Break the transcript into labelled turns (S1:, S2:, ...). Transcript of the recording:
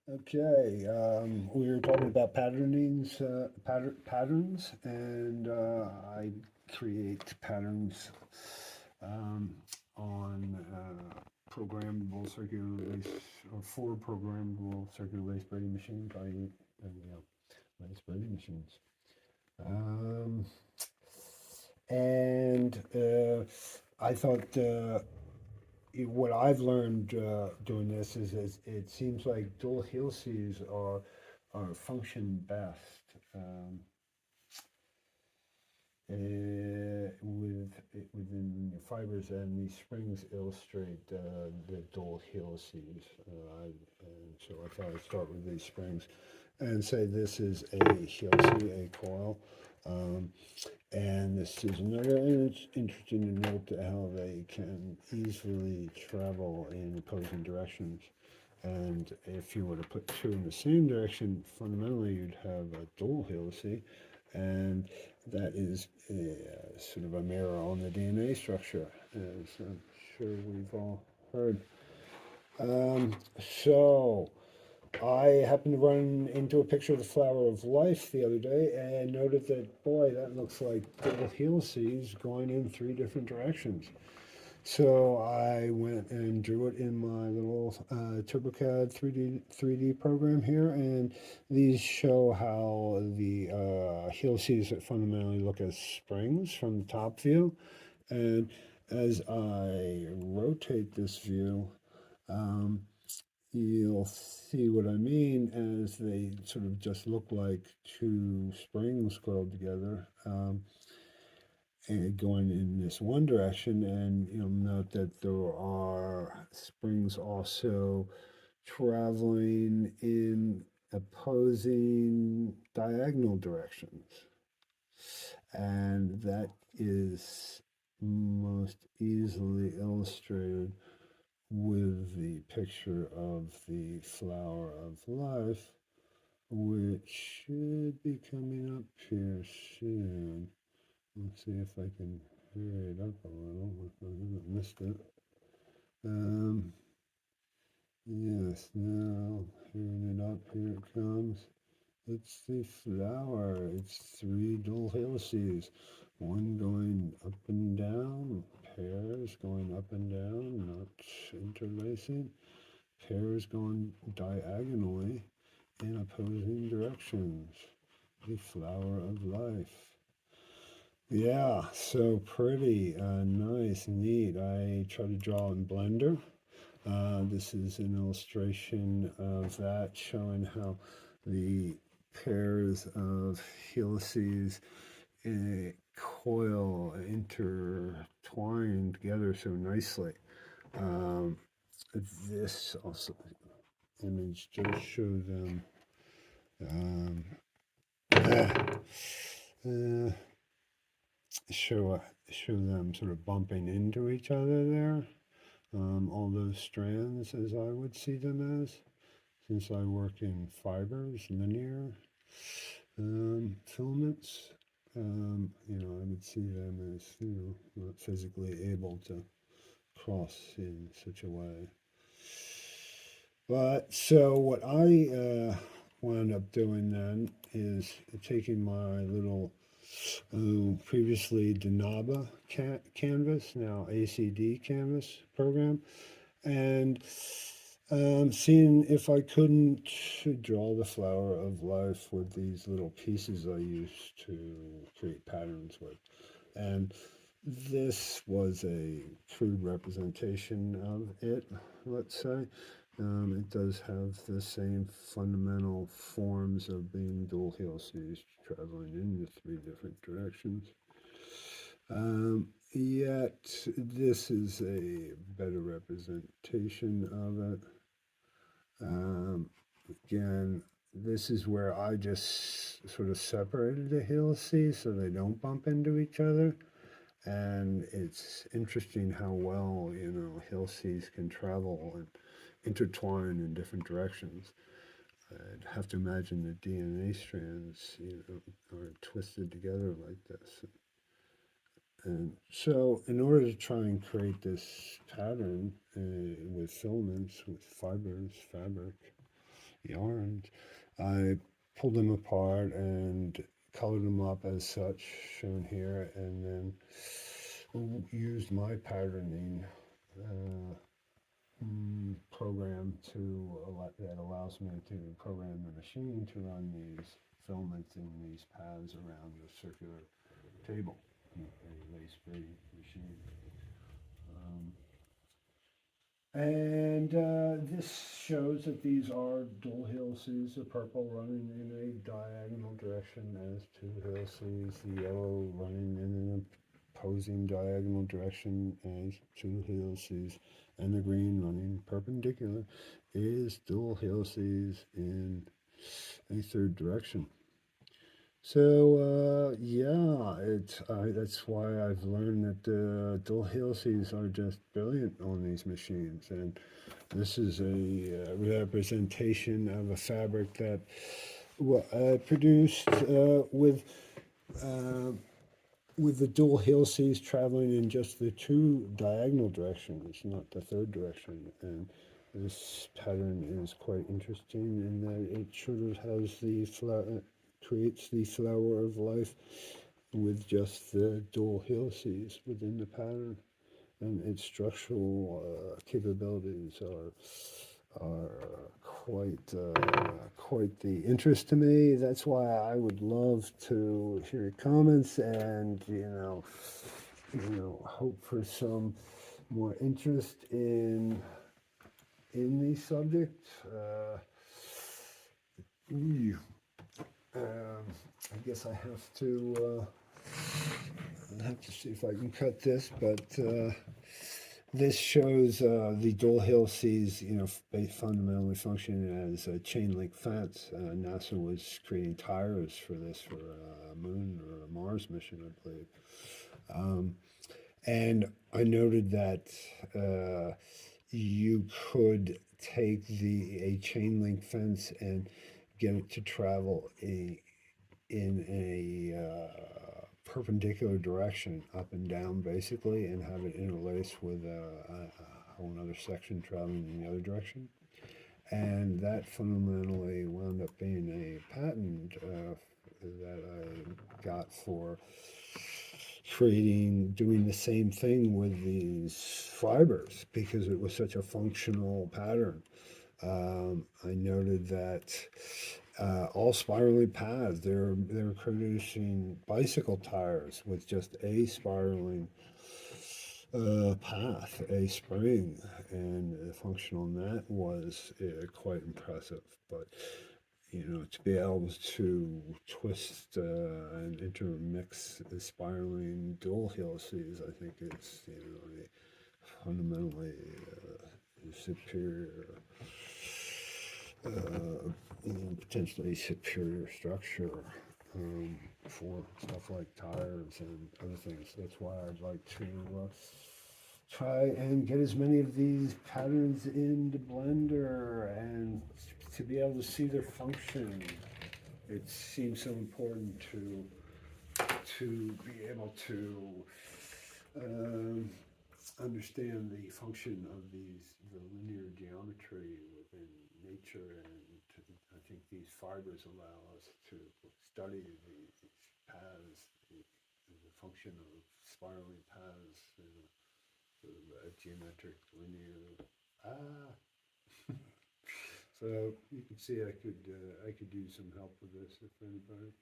S1: Okay, we were talking about patterns, and I create patterns um, on programmable circular lace or for programmable circular lace braiding machines. I lace braiding machines, um, and I thought. What I've learned doing this is it seems like dual helices are function best within the fibers, and these springs illustrate the dual helices. And so I thought I'd start with these springs and say this is a helice, a coil. Um, and this is another, and it's interesting to note how they can easily travel in opposing directions. And if you were to put two in the same direction, fundamentally you'd have a dual helice, and that is sort of a mirror on the DNA structure, as I'm sure we've all heard. So I happened to run into a picture of the flower of life the other day and noted that, boy, that looks like double helices going in three different directions. So I went and drew it in my little TurboCAD 3D program here, and these show how the helices fundamentally look as springs from the top view. And as I rotate this view, um, you'll see what I mean as they sort of just look like two springs coiled together, and going in this one direction. And you'll note that there are springs also traveling in opposing diagonal directions. And that is most easily illustrated with the picture of the flower of life, which should be coming up here soon. Let's see if I can hurry it up a little if I haven't missed it. Um, yes, now hurrying it up, here it comes. It's the flower. It's three dual helices, one going up and down, pairs going up and down, not interlacing, pairs going diagonally in opposing directions. The flower of life. Yeah, so pretty, nice, neat. I try to draw in Blender. This is an illustration of that showing how the pairs of helices coil intertwine together so nicely. Um, this also image just shows them um, uh, show them sort of bumping into each other there. All those strands as I would see them as, since I work in fibers, linear filaments. I would see them as not physically able to cross in such a way. But so what I wound up doing then is taking my little previously Denaba canvas, now ACD canvas program, and seeing if I couldn't draw the flower of life with these little pieces I used to create patterns with. And this was a crude representation of it, let's say. It does have the same fundamental forms of being dual helices traveling in the three different directions. Yet this is a better representation of it. Again, this is where I just sort of separated the helices so they don't bump into each other. And it's interesting how well, helices can travel and intertwine in different directions. I'd have to imagine the DNA strands, are twisted together like this. And so, in order to try and create this pattern with filaments, with fibers, fabric, yarns. I pulled them apart and colored them up as such, shown here, and then used my patterning program that allows me to program the machine to run these filaments in these paths around the circular table, a lace braiding machine. And this shows that these are dual helices, the purple running in a diagonal direction as two helices, the yellow running in an opposing diagonal direction as two helices, and the green running perpendicular is dual helices in a third direction. So that's why I've learned that dual helices are just brilliant on these machines, and this is a representation of a fabric that I produced with the dual helices traveling in just the two diagonal directions, not the third direction, and this pattern is quite interesting in that it sort of has creates the flower of life with just the dual helices within the pattern, and its structural capabilities are quite the interest to me. That's why I would love to hear your comments and hope for some more interest in the subject. I guess I have to see if I can cut this, but this shows the dual helices, fundamentally functioning as a chain link fence. NASA was creating tires for this for a moon or a Mars mission, I believe. And I noted that you could take a chain link fence and get it to travel in a perpendicular direction, up and down basically, and have it interlaced with another section traveling in the other direction. And that fundamentally wound up being a patent that I got for doing the same thing with these fibers because it was such a functional pattern. I noted that all spiraling paths, they're producing bicycle tires with just a spiraling path, a spring, and the function on that was quite impressive. But to be able to twist and intermix the spiraling dual helices, I think it's a fundamentally superior, potentially superior structure for stuff like tires and other things. That's why I'd like to try and get as many of these patterns into Blender and to be able to see their function. It seems so important to be able to understand the function of the linear geometry within nature, and I think these fibers allow us to study these paths, the function of spiraling paths, sort of a geometric linear. So you can see I could use some help with this if anybody.